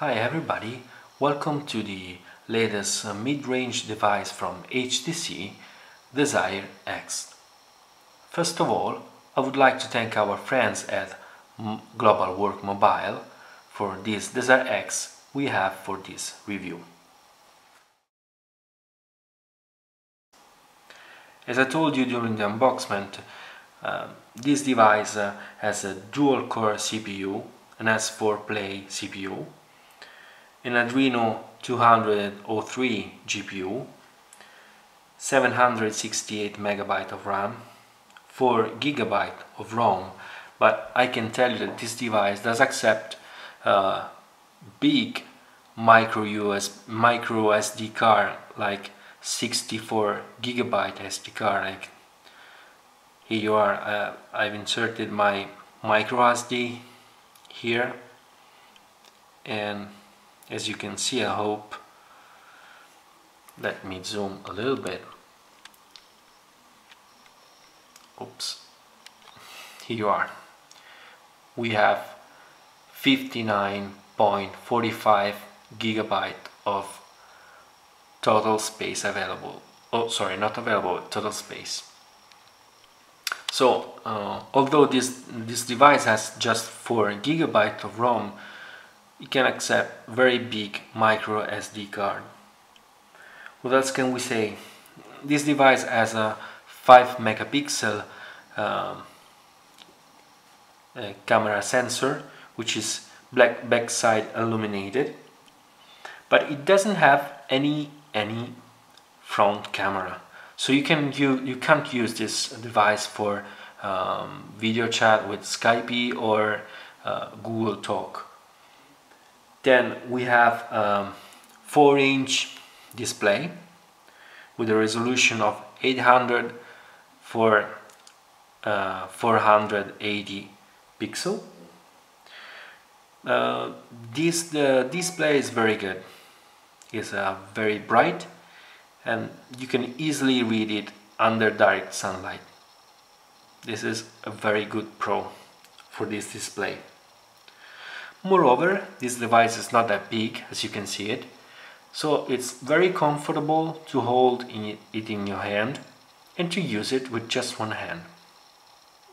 Hi everybody, welcome to the latest mid-range device from HTC, Desire X. First of all, I would like to thank our friends at Global Work Mobile for this Desire X we have for this review. As I told you during the unboxing, this device has a dual-core CPU, an S4 Play CPU, an Adreno 203 GPU, 768 MB of RAM, 4 GB of ROM, but I can tell you that this device does accept big micro SD card, like 64 GB SD card. Like here you are. I've inserted my micro SD here, and as you can see, I hope, let me zoom a little bit. Oops, here you are. We have 59.45 GB of total space available. Oh, sorry, not available, total space. So, although this device has just 4 GB of ROM, it can accept very big micro SD card. What else can we say? This device has a 5 megapixel camera sensor, which is black backside illuminated, but it doesn't have any front camera. So you can't use this device for video chat with Skype or Google Talk. Then we have 4-inch display with a resolution of 800 for 480 pixel. This display is very good. It's very bright, and you can easily read it under direct sunlight. This is a very good pro for this display. Moreover, this device is not that big, as you can see it, so it's very comfortable to hold it in your hand and to use it with just one hand.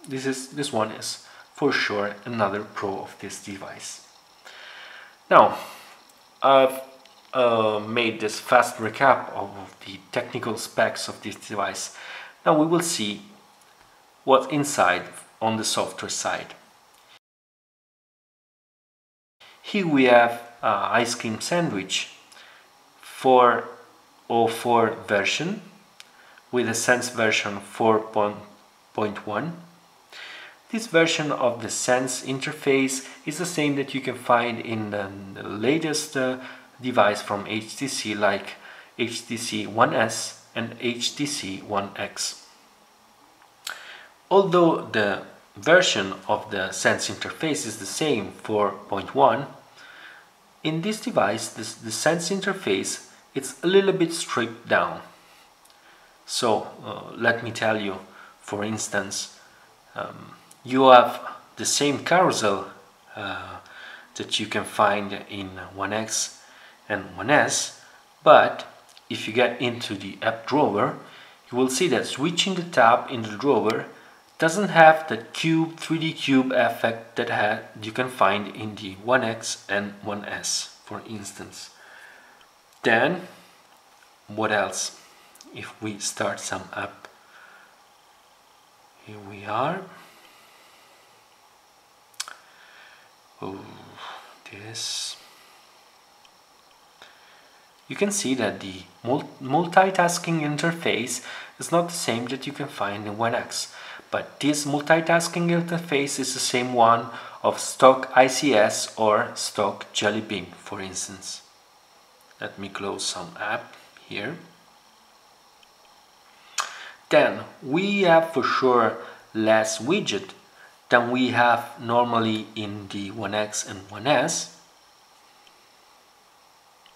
This one is for sure another pro of this device. Now, I've made this fast recap of the technical specs of this device. Now we will see what's inside on the software side. Here we have ice cream sandwich 4.04 version with a Sense version 4.1. This version of the Sense interface is the same that you can find in the latest device from HTC, like HTC One S and HTC One X. Although the version of the Sense interface is the same, 4.1, in this device the Sense interface it's a little bit stripped down. So let me tell you, for instance, you have the same carousel that you can find in One X and One S, but if you get into the app drawer, you will see that switching the tab in the drawer doesn't have that 3D cube effect that you can find in the One X and One S, for instance. Then, what else? If we start some app, here we are. Oh, this. You can see that the multitasking interface is not the same that you can find in One X. But this multitasking interface is the same one of stock ICS or stock Jelly Bean, for instance. Let me close some app here. Then we have for sure less widget than we have normally in the One X and One S.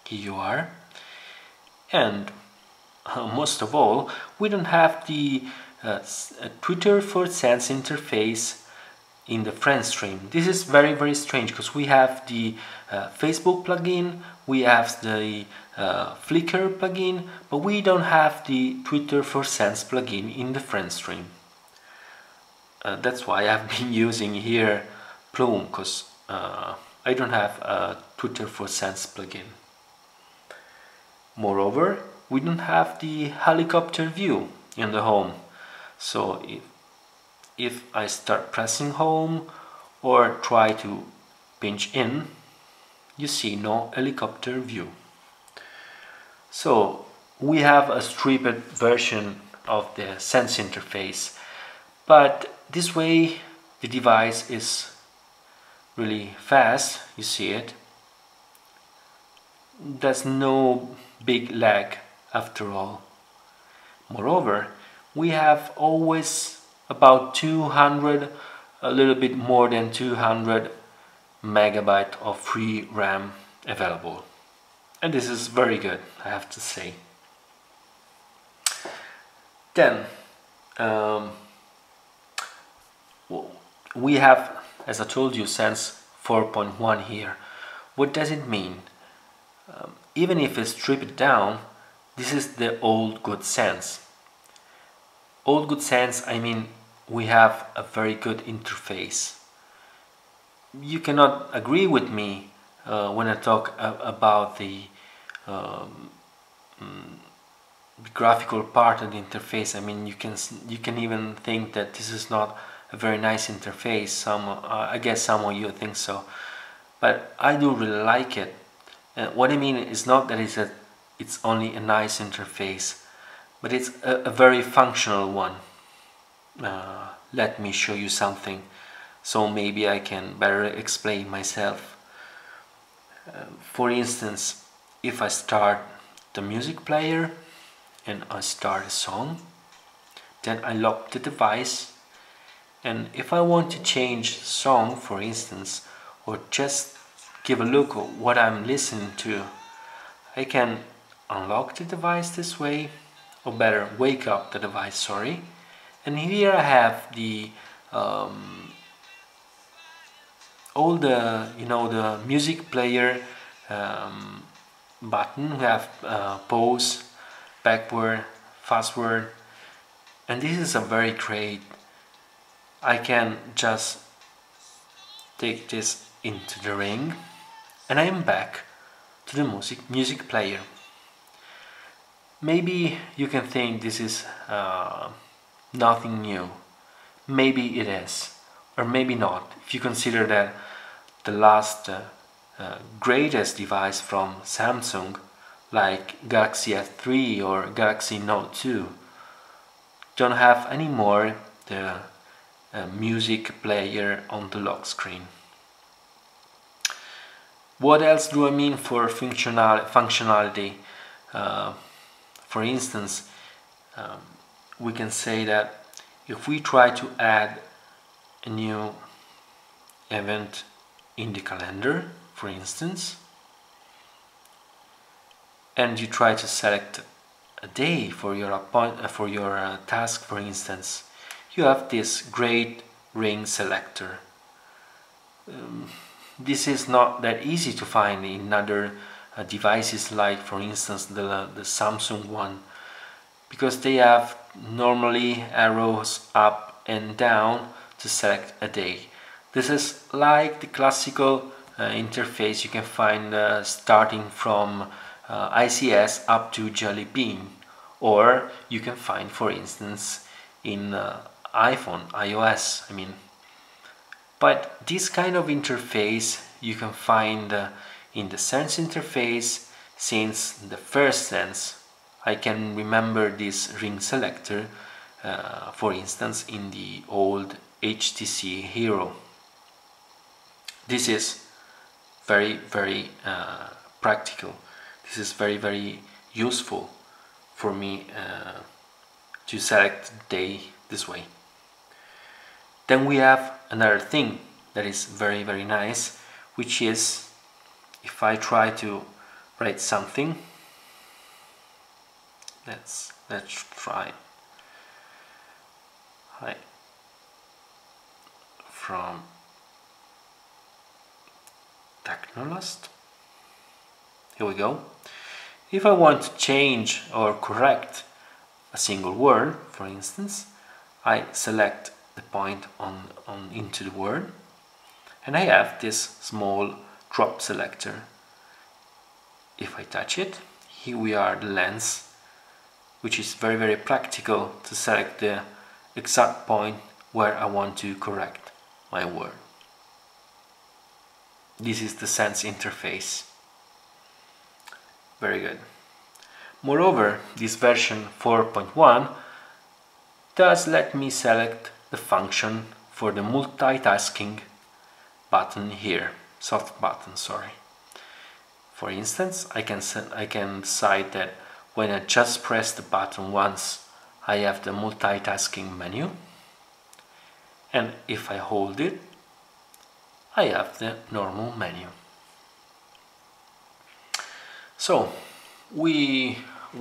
Here you are. And most of all, we don't have the Twitter for Sense interface in the friend stream. This is very strange because we have the Facebook plugin, we have the Flickr plugin, but we don't have the Twitter for Sense plugin in the friend stream. That's why I've been using here Plume, because I don't have a Twitter for Sense plugin. Moreover, we don't have the helicopter view in the home. So if I start pressing home or try to pinch in, you see no helicopter view. So we have a stripped version of the Sense interface, but this way the device is really fast. You see it. There's no big lag after all. Moreover, we have always about 200, a little bit more than 200 megabyte of free RAM available, and this is very good, I have to say. Then we have, as I told you, Sense 4.1 here. What does it mean? Even if it's stripped down, this is the old good Sense. Old good Sense, I mean, we have a very good interface. You cannot agree with me when I talk about the graphical part of the interface. I mean, you can even think that this is not a very nice interface. I guess some of you think so, but I do really like it. What I mean is not that it's only a nice interface, but it's a very functional one. Let me show you something, so maybe I can better explain myself. For instance, if I start the music player and I start a song, then I lock the device, and if I want to change song, for instance, or just give a look at what I'm listening to, I can unlock the device this way, or better, wake up the device, sorry. And here I have the all the the music player button. We have pause, backward, fastward, and this is a very great. I can just take this into the ring, and I am back to the music player. Maybe you can think this is nothing new. Maybe it is, or maybe not, if you consider that the last greatest device from Samsung, like Galaxy S3 or Galaxy Note 2, don't have anymore the music player on the lock screen. What else do I mean for functionality? For instance, we can say that if we try to add a new event in the calendar, for instance, and you try to select a day for your task, for instance, you have this great ring selector. This is not that easy to find in other devices, like for instance the Samsung one, because they have normally arrows up and down to select a day. This is like the classical interface you can find starting from ICS up to Jelly Bean, or you can find, for instance, in iOS, I mean. But this kind of interface you can find in the Sense interface since the first Sense. I can remember this ring selector, for instance, in the old HTC Hero. This is very practical. This is very useful for me to select the day this way. Then we have another thing that is very nice, which is if I try to write something, let's try from TechnoLost. Here we go. If I want to change or correct a single word, for instance, I select the point on into the word, and I have this small drop selector. If I touch it, here we are the lens, which is very practical to select the exact point where I want to correct my word. This is the Sense interface. Very good. Moreover, this version 4.1 does let me select the function for the multitasking button here, soft button, sorry. For instance, I can decide that when I just press the button once, I have the multitasking menu, and if I hold it, I have the normal menu. So we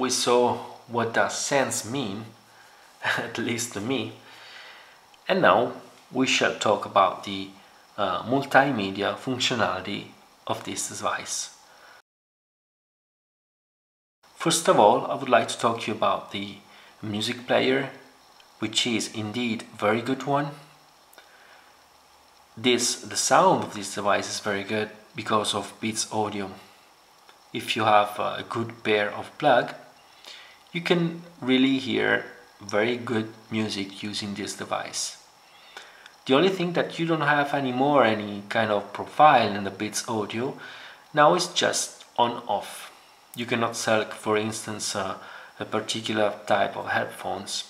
saw what does sense mean, at least to me, and now we shall talk about the multimedia functionality of this device. First of all, I would like to talk to you about the music player, which is indeed a very good one. The sound of this device is very good because of BeatsAudio. If you have a good pair of plug, you can really hear very good music using this device. The only thing that you don't have anymore any kind of profile in the BeatsAudio now is just on-off. You cannot select, for instance, a particular type of headphones.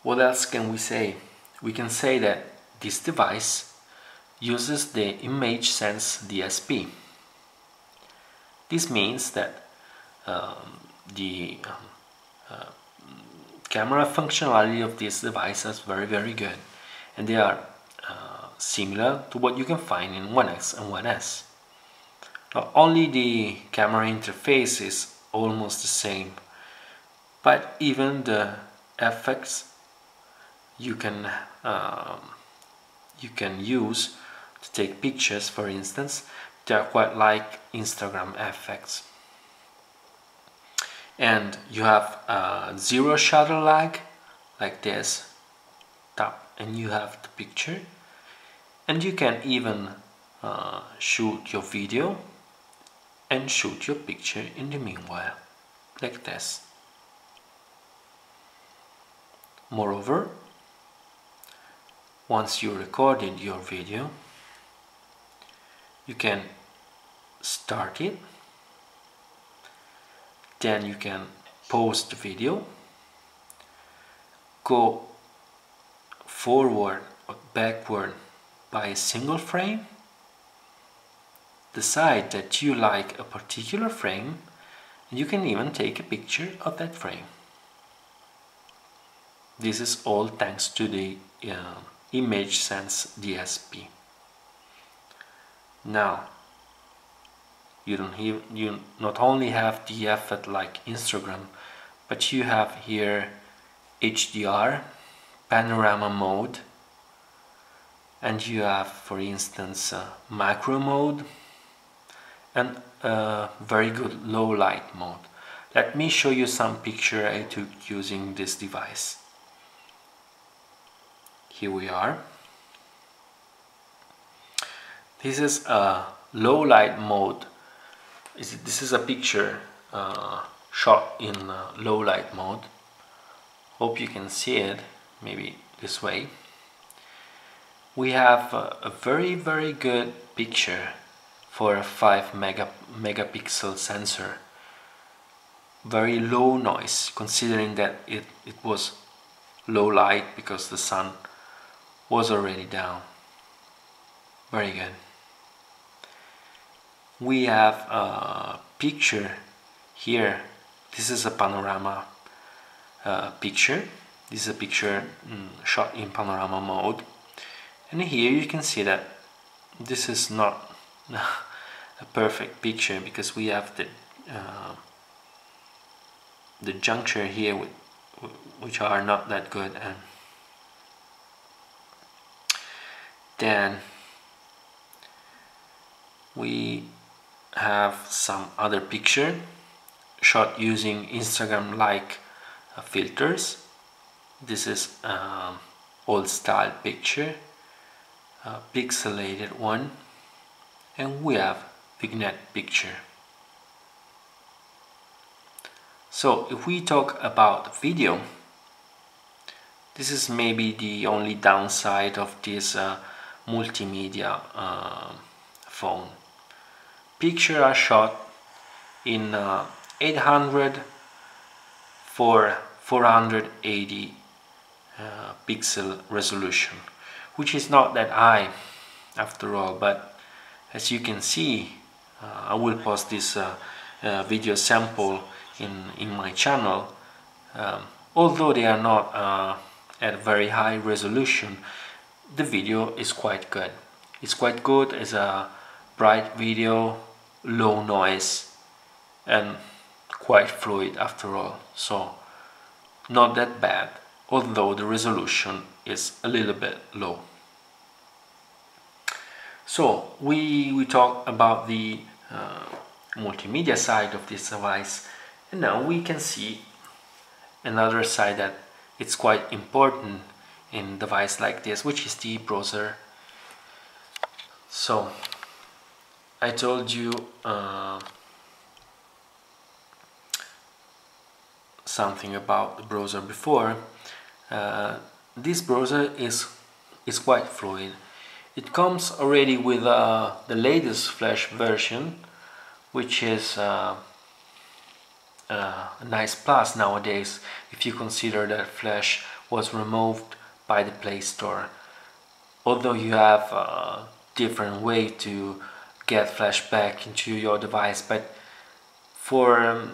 What else can we say? We can say that this device uses the ImageSense DSP. This means that the camera functionality of this device is very good, and they are similar to what you can find in 1X and 1S. Not only the camera interface is almost the same, but even the effects you can use to take pictures, for instance, they are quite like Instagram effects. And you have zero shutter lag, like this. Tap and you have the picture, and you can even shoot your video and shoot your picture in the meanwhile, like this. Moreover, once you recorded your video, you can start it, then you can pause the video, go forward or backward by a single frame, decide that you like a particular frame, and you can even take a picture of that frame. This is all thanks to the ImageSense DSP. Now, you not only have the effect like Instagram, but you have here HDR, panorama mode, and you have, for instance, macro mode and very good low light mode. Let me show you some picture I took using this device. Here we are. This is a low light mode. This is a picture shot in low light mode. Hope you can see it, maybe this way. We have a very good picture for a 5 megapixel sensor. Very low noise, considering that it was low light because the sun was already down. Very good. We have a picture here. This is a panorama picture. This is a picture shot in panorama mode, and here you can see that this is not a perfect picture because we have the juncture here which are not that good, and Then we have some other picture shot using Instagram-like filters. This is old style picture, a pixelated one, and we have vignette picture. So if we talk about video, this is maybe the only downside of this multimedia phone. Pictures are shot in 800 for 480 pixel resolution, which is not that high after all, but as you can see, I will post this video sample in my channel. Although they are not at very high resolution, the video is quite good. It's quite good. It's a bright video, low noise, and quite fluid after all, so not that bad, although the resolution is a little bit low. So we talk about the multimedia side of this device, and now we can see another side that it's quite important in a device like this, which is the browser. So I told you something about the browser before. This browser is quite fluid. It comes already with the latest Flash version, which is a nice plus nowadays if you consider that Flash was removed by the Play Store. Although you have a different way to get Flash back into your device, but for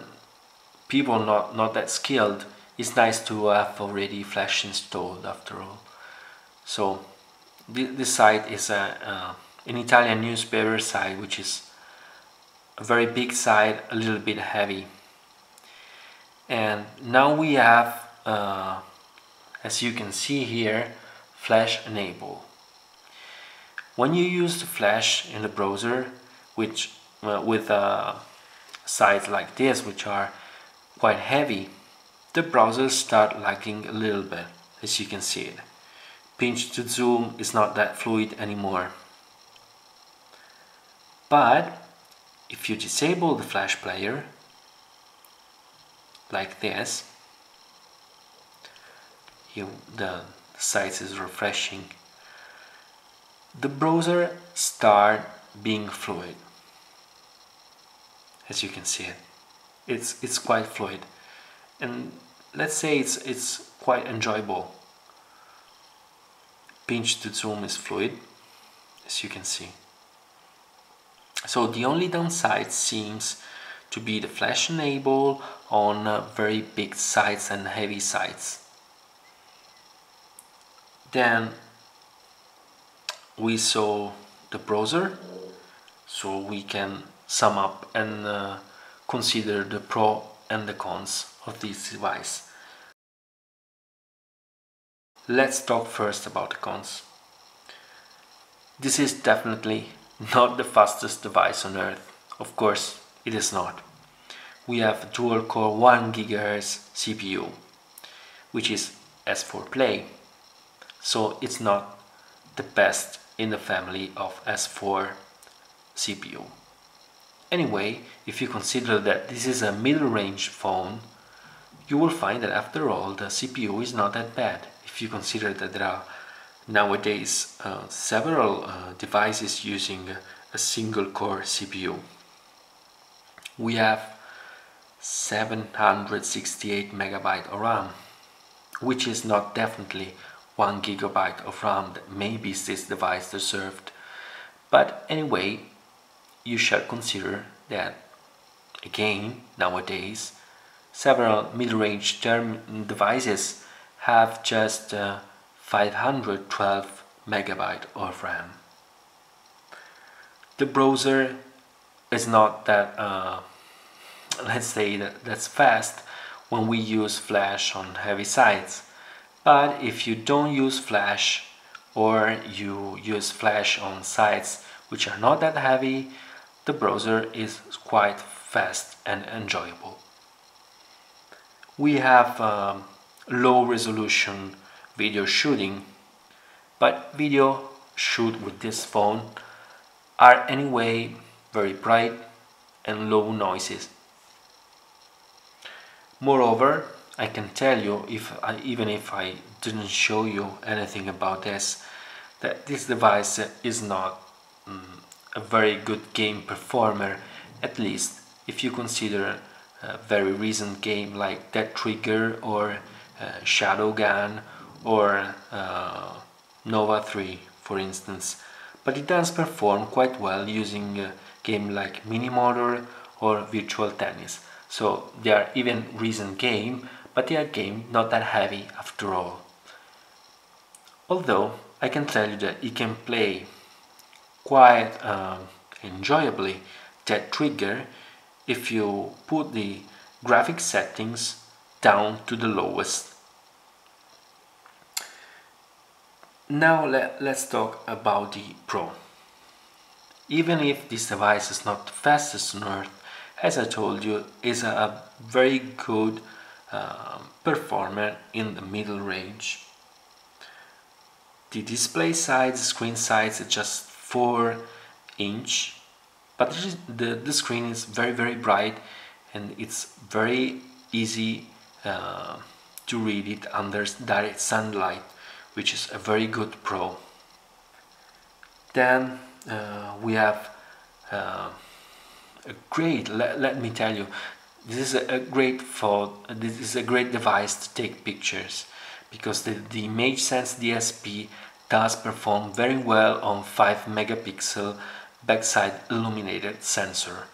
people not that skilled, it's nice to have already Flash installed after all. So this site is an Italian newspaper site, which is a very big site, a little bit heavy. And now we have, as you can see here, Flash enable. When you use the Flash in the browser, which with sites like this, which are quite heavy, the browsers start lagging a little bit, as you can see it. Pinch to zoom is not that fluid anymore. But if you disable the Flash player, like this, the site is refreshing, the browser start being fluid. As you can see it, it's quite fluid, and let's say it's quite enjoyable. Pinch to zoom is fluid, as you can see. So the only downside seems to be the Flash enable on very big sites and heavy sites. Then we saw the browser, so we can sum up and consider the pros and the cons of this device. Let's talk first about the cons. This is definitely not the fastest device on earth. Of course, it is not. We have a dual-core 1 GHz CPU, which is S4 Play, so it's not the best in the family of S4 CPU. Anyway, if you consider that this is a middle-range phone, you will find that after all the CPU is not that bad. If you consider that there are nowadays several devices using a single core CPU. We have 768 MB of RAM, which is not definitely 1 GB of RAM that maybe this device deserved. But anyway, you shall consider that again nowadays several mid-range devices have just 512 MB of RAM. The browser is not that let's say that's fast when we use Flash on heavy sites, but if you don't use Flash or you use Flash on sites which are not that heavy, the browser is quite fast and enjoyable. We have low resolution video shooting, but video shoot with this phone are anyway very bright and low noises. Moreover, I can tell you, even if I didn't show you anything about this, that this device is not a very good game performer, at least if you consider a very recent game like Dead Trigger or Shadowgun or Nova 3, for instance. But it does perform quite well using a game like Minimotor or Virtual Tennis. So they are even recent game, but they are game not that heavy after all. Although I can tell you that you can play quite enjoyably Dead Trigger if you put the graphic settings down to the lowest. Now let's talk about the Pro. Even if this device is not the fastest on earth, as I told you, is a very good performer in the middle range. The display size, screen size is just 4-inch, but the screen is very bright and it's very easy to read it under direct sunlight, which is a very good pro. Then we have a great, let me tell you, this is a great phone, this is a great device to take pictures, because the ImageSense DSP does perform very well on 5 megapixel backside illuminated sensor.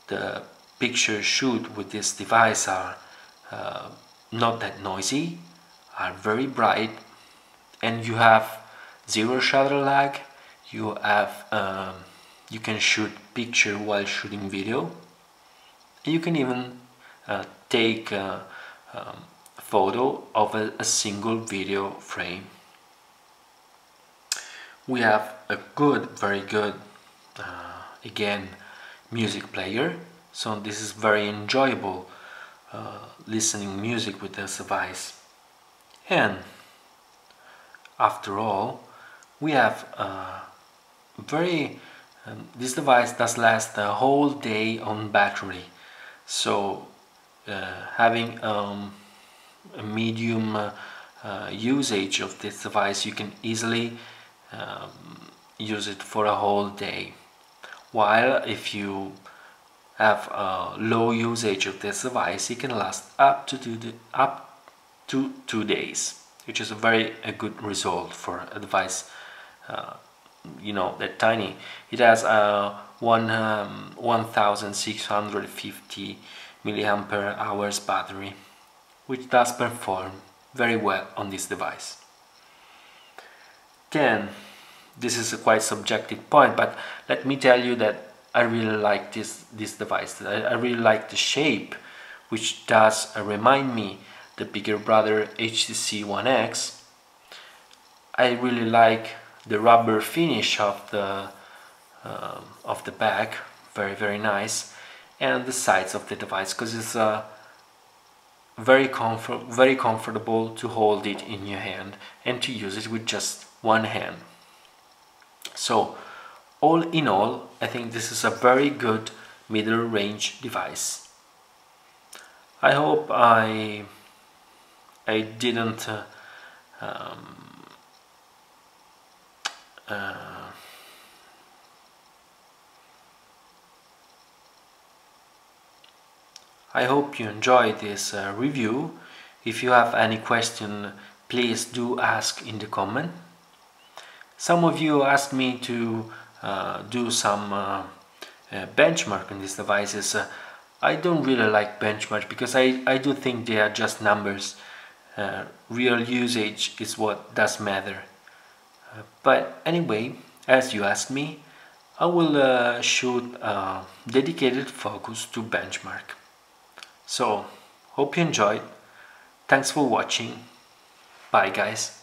The pictures shoot with this device are not that noisy, are very bright, and you have zero shutter lag. You have you can shoot picture while shooting video. You can even take a photo of a single video frame. We have a very good, again, music player. So this is very enjoyable listening music with this device. And after all, we have this device does last a whole day on battery. So having a medium usage of this device, you can easily use it for a whole day. While if you have a low usage of this device, it can last up to 2 days, which is a good result for a device that tiny. It has a 1650 milliampere hours battery, which does perform very well on this device. Then, this is a quite subjective point, but let me tell you that I really like this device. I really like the shape, which does remind me the bigger brother HTC One X. I really like the rubber finish of the back, very nice, and the sides of the device, because it's very comfortable to hold it in your hand and to use it with just one hand. So all in all, I think this is a very good middle range device. I hope I didn't I hope you enjoyed this review. If you have any question, please do ask in the comment. Some of you asked me to do some benchmark on these devices. I don't really like benchmark because I do think they are just numbers. Real usage is what does matter. But anyway, as you asked me, I will shoot a dedicated focus to benchmark. So, hope you enjoyed. Thanks for watching. Bye guys.